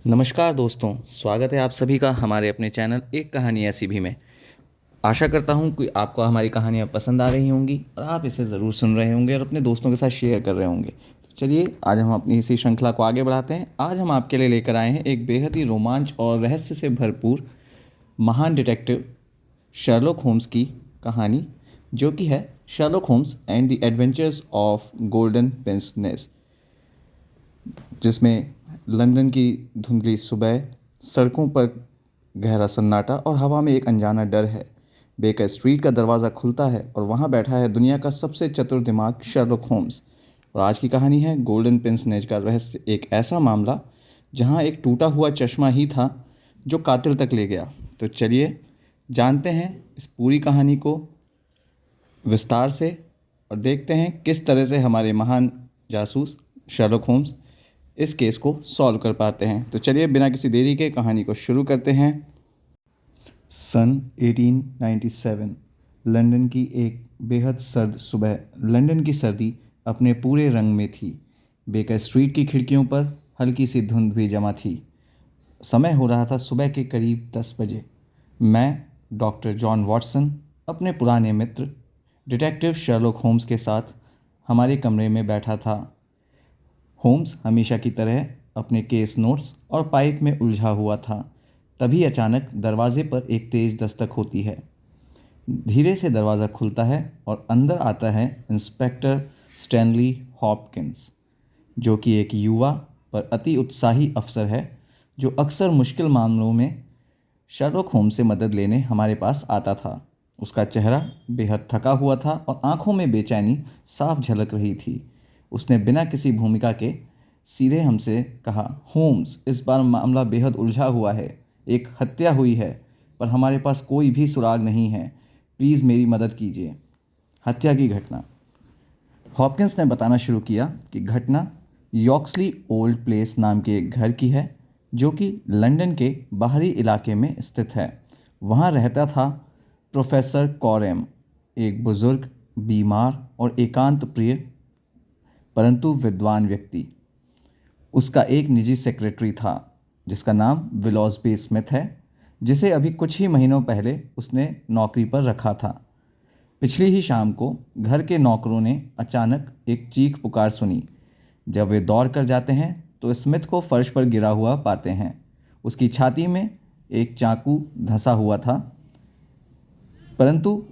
नमस्कार दोस्तों, स्वागत है आप सभी का हमारे अपने चैनल एक कहानी ऐसी भी में। आशा करता हूँ कि आपको हमारी कहानियाँ पसंद आ रही होंगी और आप इसे ज़रूर सुन रहे होंगे और अपने दोस्तों के साथ शेयर कर रहे होंगे। तो चलिए आज हम अपनी इसी श्रृंखला को आगे बढ़ाते हैं। आज हम आपके लिए लेकर आए हैं एक बेहद ही रोमांच और रहस्य से भरपूर महान डिटेक्टिव शर्लॉक होम्स की कहानी, जो कि है Sherlock Holmes and the adventures of golden pince-nez, जिसमें लंदन की धुंधली सुबह, सड़कों पर गहरा सन्नाटा और हवा में एक अनजाना डर है। बेकर स्ट्रीट का दरवाज़ा खुलता है और वहाँ बैठा है दुनिया का सबसे चतुर दिमाग शर्लॉक होम्स। और आज की कहानी है गोल्डन पिंसनेज का रहस्य, एक ऐसा मामला जहाँ एक टूटा हुआ चश्मा ही था जो कातिल तक ले गया। तो चलिए जानते हैं इस पूरी कहानी को विस्तार से और देखते हैं किस तरह से हमारे महान जासूस शर्लॉक होम्स इस केस को सॉल्व कर पाते हैं। तो चलिए बिना किसी देरी के कहानी को शुरू करते हैं। सन 1897, लंदन की एक बेहद सर्द सुबह। लंदन की सर्दी अपने पूरे रंग में थी। बेकर स्ट्रीट की खिड़कियों पर हल्की सी धुंध भी जमा थी। समय हो रहा था सुबह के करीब 10 बजे। मैं डॉक्टर जॉन वॉटसन अपने पुराने मित्र डिटेक्टिव शर्लॉक होम्स के साथ हमारे कमरे में बैठा था। होम्स हमेशा की तरह अपने केस नोट्स और पाइप में उलझा हुआ था। तभी अचानक दरवाजे पर एक तेज़ दस्तक होती है। धीरे से दरवाज़ा खुलता है और अंदर आता है इंस्पेक्टर स्टैनली हॉपकिंस, जो कि एक युवा पर अति उत्साही अफसर है, जो अक्सर मुश्किल मामलों में शर्लॉक होम्स से मदद लेने हमारे पास आता था। उसका चेहरा बेहद थका हुआ था और आंखों में बेचैनी साफ झलक रही थी। उसने बिना किसी भूमिका के सीधे हमसे कहा, होम्स, इस बार मामला बेहद उलझा हुआ है। एक हत्या हुई है, पर हमारे पास कोई भी सुराग नहीं है। प्लीज़ मेरी मदद कीजिए। हत्या की घटना। हॉपकिंस ने बताना शुरू किया कि घटना यॉक्सली ओल्ड प्लेस नाम के एक घर की है, जो कि लंदन के बाहरी इलाके में स्थित है। वहाँ रहता था प्रोफेसर कॉरेम, एक बुज़ुर्ग, बीमार और एकांत प्रिय परंतु विद्वान व्यक्ति। उसका एक निजी सेक्रेटरी था जिसका नाम विलोस्बी स्मिथ है, जिसे अभी कुछ ही महीनों पहले उसने नौकरी पर रखा था। पिछली ही शाम को घर के नौकरों ने अचानक एक चीख पुकार सुनी। जब वे दौड़ कर जाते हैं तो स्मिथ को फर्श पर गिरा हुआ पाते हैं। उसकी छाती में एक चाकू धंसा हुआ था, परंतु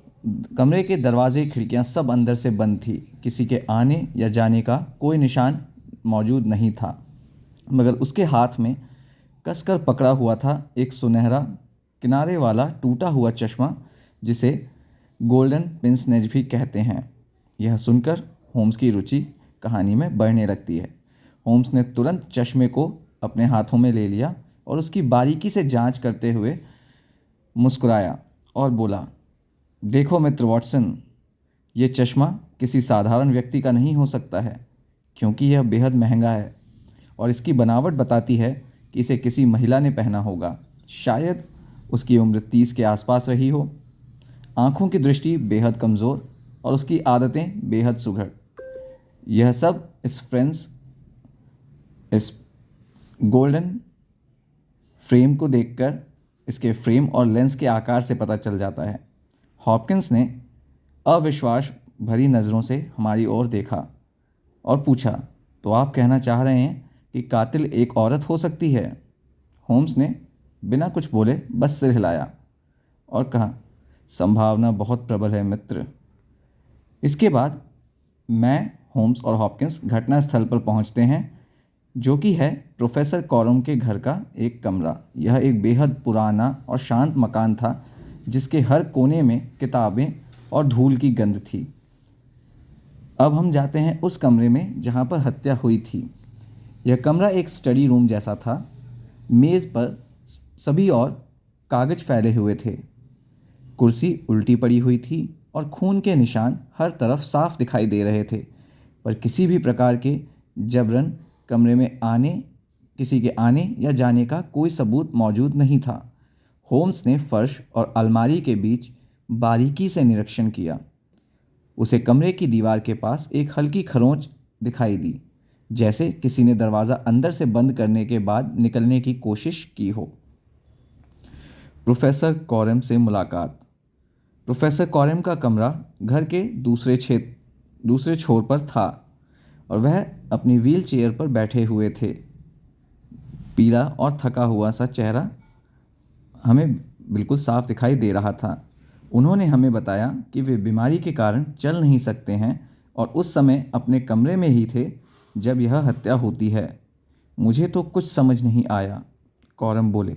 कमरे के दरवाजे खिड़कियां सब अंदर से बंद थी। किसी के आने या जाने का कोई निशान मौजूद नहीं था, मगर उसके हाथ में कसकर पकड़ा हुआ था एक सुनहरा किनारे वाला टूटा हुआ चश्मा, जिसे गोल्डन पिंसनेज भी कहते हैं। यह सुनकर होम्स की रुचि कहानी में बढ़ने लगती है। होम्स ने तुरंत चश्मे को अपने हाथों में ले लिया और उसकी बारीकी से जांच करते हुए मुस्कुराया और बोला, देखो मित्र वॉटसन, ये चश्मा किसी साधारण व्यक्ति का नहीं हो सकता है, क्योंकि यह बेहद महंगा है और इसकी बनावट बताती है कि इसे किसी महिला ने पहना होगा। शायद उसकी उम्र 30 के आसपास रही हो। आँखों की दृष्टि बेहद कमज़ोर और उसकी आदतें बेहद सुघड़। यह सब इस गोल्डन फ्रेम को देखकर इसके फ्रेम और लेंस के आकार से पता चल जाता है। हॉपकिंस ने अविश्वास भरी नज़रों से हमारी ओर देखा और पूछा, तो आप कहना चाह रहे हैं कि कातिल एक औरत हो सकती है? होम्स ने बिना कुछ बोले बस सिर हिलाया और कहा, संभावना बहुत प्रबल है मित्र। इसके बाद मैं, होम्स और हॉपकिंस घटनास्थल पर पहुंचते हैं, जो कि है प्रोफेसर कॉरम के घर का एक कमरा। यह एक बेहद पुराना और शांत मकान था, जिसके हर कोने में किताबें और धूल की गंध थी। अब हम जाते हैं उस कमरे में जहाँ पर हत्या हुई थी। यह कमरा एक स्टडी रूम जैसा था। मेज़ पर सभी और कागज़ फैले हुए थे। कुर्सी उल्टी पड़ी हुई थी और खून के निशान हर तरफ साफ दिखाई दे रहे थे, पर किसी भी प्रकार के जबरन कमरे में किसी के आने या जाने का कोई सबूत मौजूद नहीं था। होम्स ने फर्श और अलमारी के बीच बारीकी से निरीक्षण किया। उसे कमरे की दीवार के पास एक हल्की खरोंच दिखाई दी, जैसे किसी ने दरवाज़ा अंदर से बंद करने के बाद निकलने की कोशिश की हो। प्रोफेसर कॉरम से मुलाकात। प्रोफेसर कॉरम का कमरा घर के दूसरे छोर पर था और वह अपनी व्हील चेयर पर बैठे हुए थे। पीला और थका हुआ सा चेहरा हमें बिल्कुल साफ दिखाई दे रहा था। उन्होंने हमें बताया कि वे बीमारी के कारण चल नहीं सकते हैं और उस समय अपने कमरे में ही थे जब यह हत्या होती है। मुझे तो कुछ समझ नहीं आया, कॉरम बोले।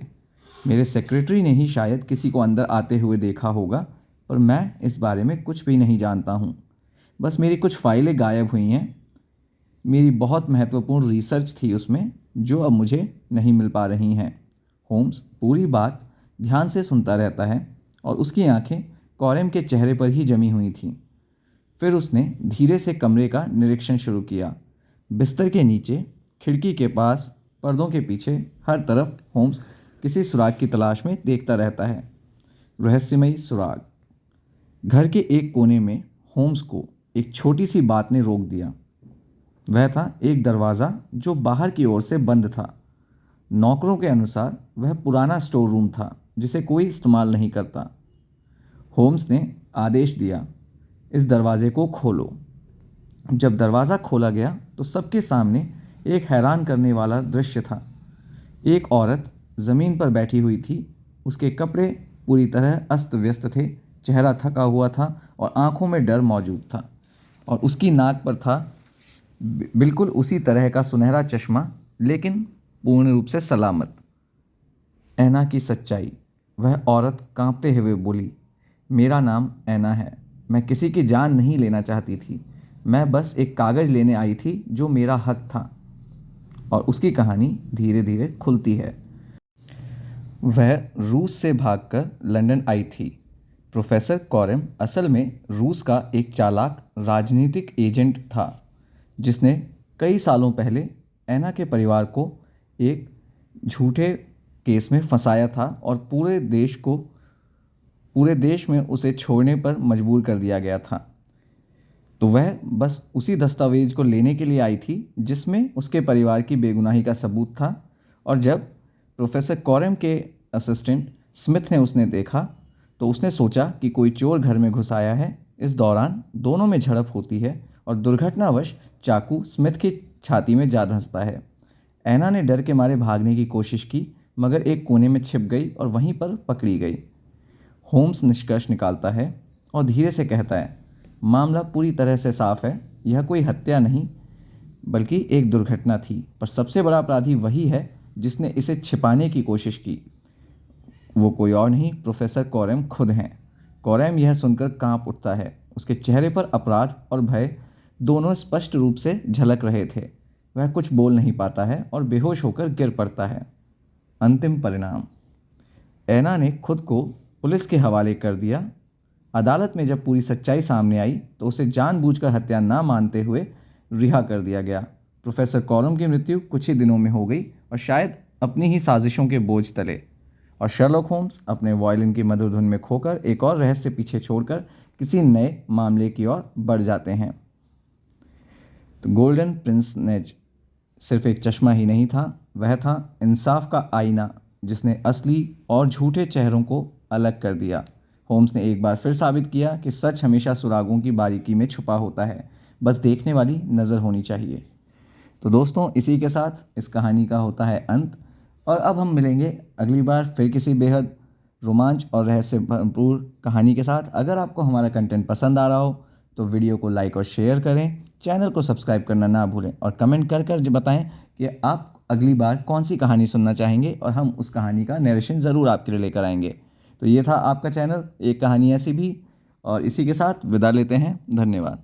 मेरे सेक्रेटरी ने ही शायद किसी को अंदर आते हुए देखा होगा, पर मैं इस बारे में कुछ भी नहीं जानता हूँ। बस मेरी कुछ फाइलें गायब हुई हैं। मेरी बहुत महत्वपूर्ण रिसर्च थी उसमें, जो अब मुझे नहीं मिल पा रही हैं। होम्स पूरी बात ध्यान से सुनता रहता है और उसकी आंखें कॉरम के चेहरे पर ही जमी हुई थीं। फिर उसने धीरे से कमरे का निरीक्षण शुरू किया। बिस्तर के नीचे, खिड़की के पास, पर्दों के पीछे, हर तरफ होम्स किसी सुराग की तलाश में देखता रहता है। रहस्यमयी सुराग। घर के एक कोने में होम्स को एक छोटी सी बात ने रोक दिया। वह था एक दरवाज़ा जो बाहर की ओर से बंद था। नौकरों के अनुसार वह पुराना स्टोर रूम था जिसे कोई इस्तेमाल नहीं करता। होम्स ने आदेश दिया, इस दरवाजे को खोलो। जब दरवाज़ा खोला गया तो सबके सामने एक हैरान करने वाला दृश्य था। एक औरत ज़मीन पर बैठी हुई थी। उसके कपड़े पूरी तरह अस्त व्यस्त थे, चेहरा थका हुआ था और आंखों में डर मौजूद था। और उसकी नाक पर था बिल्कुल उसी तरह का सुनहरा चश्मा, लेकिन पूर्ण रूप से सलामत। ऐना की सच्चाई। वह औरत कांपते हुए बोली, मेरा नाम ऐना है। मैं किसी की जान नहीं लेना चाहती थी। मैं बस एक कागज़ लेने आई थी जो मेरा हक था। और उसकी कहानी धीरे धीरे खुलती है। वह रूस से भागकर लंदन आई थी। प्रोफेसर कॉरम असल में रूस का एक चालाक राजनीतिक एजेंट था जिसने कई सालों पहले ऐना के परिवार को एक झूठे केस में फंसाया था और पूरे देश में उसे छोड़ने पर मजबूर कर दिया गया था। तो वह बस उसी दस्तावेज को लेने के लिए आई थी जिसमें उसके परिवार की बेगुनाही का सबूत था। और जब प्रोफेसर कॉरम के असिस्टेंट स्मिथ ने उसने देखा तो उसने सोचा कि कोई चोर घर में घुस आया है। इस दौरान दोनों में झड़प होती है और दुर्घटनावश चाकू स्मिथ की छाती में जा धंसता है। ऐना ने डर के मारे भागने की कोशिश की, मगर एक कोने में छिप गई और वहीं पर पकड़ी गई। होम्स निष्कर्ष निकालता है और धीरे से कहता है, मामला पूरी तरह से साफ है। यह कोई हत्या नहीं बल्कि एक दुर्घटना थी, पर सबसे बड़ा अपराधी वही है जिसने इसे छिपाने की कोशिश की। वो कोई और नहीं, प्रोफेसर कॉरम खुद हैं। कॉरम यह सुनकर कांप उठता है। उसके चेहरे पर अपराध और भय दोनों स्पष्ट रूप से झलक रहे थे। वह कुछ बोल नहीं पाता है और बेहोश होकर गिर पड़ता है। अंतिम परिणाम। ऐना ने खुद को पुलिस के हवाले कर दिया। अदालत में जब पूरी सच्चाई सामने आई तो उसे जानबूझकर हत्या ना मानते हुए रिहा कर दिया गया। प्रोफेसर कॉरम की मृत्यु कुछ ही दिनों में हो गई और शायद अपनी ही साजिशों के बोझ तले। और शर्लॉक होम्स अपने वायलिन की मधुर धुन में खोकर एक और रहस्य पीछे छोड़कर किसी नए मामले की ओर बढ़ जाते हैं। तो गोल्डन प्रिंसनेज सिर्फ एक चश्मा ही नहीं था, वह था इंसाफ का आईना जिसने असली और झूठे चेहरों को अलग कर दिया। होम्स ने एक बार फिर साबित किया कि सच हमेशा सुरागों की बारीकी में छुपा होता है, बस देखने वाली नज़र होनी चाहिए। तो दोस्तों, इसी के साथ इस कहानी का होता है अंत और अब हम मिलेंगे अगली बार फिर किसी बेहद रोमांच और रहस्य भरपूर कहानी के साथ। अगर आपको हमारा कंटेंट पसंद आ रहा हो तो वीडियो को लाइक और शेयर करें, चैनल को सब्सक्राइब करना ना भूलें और कमेंट कर बताएं कि आप अगली बार कौन सी कहानी सुनना चाहेंगे और हम उस कहानी का नरेशन ज़रूर आपके लिए लेकर आएंगे। तो ये था आपका चैनल एक कहानी ऐसी भी, और इसी के साथ विदा लेते हैं। धन्यवाद।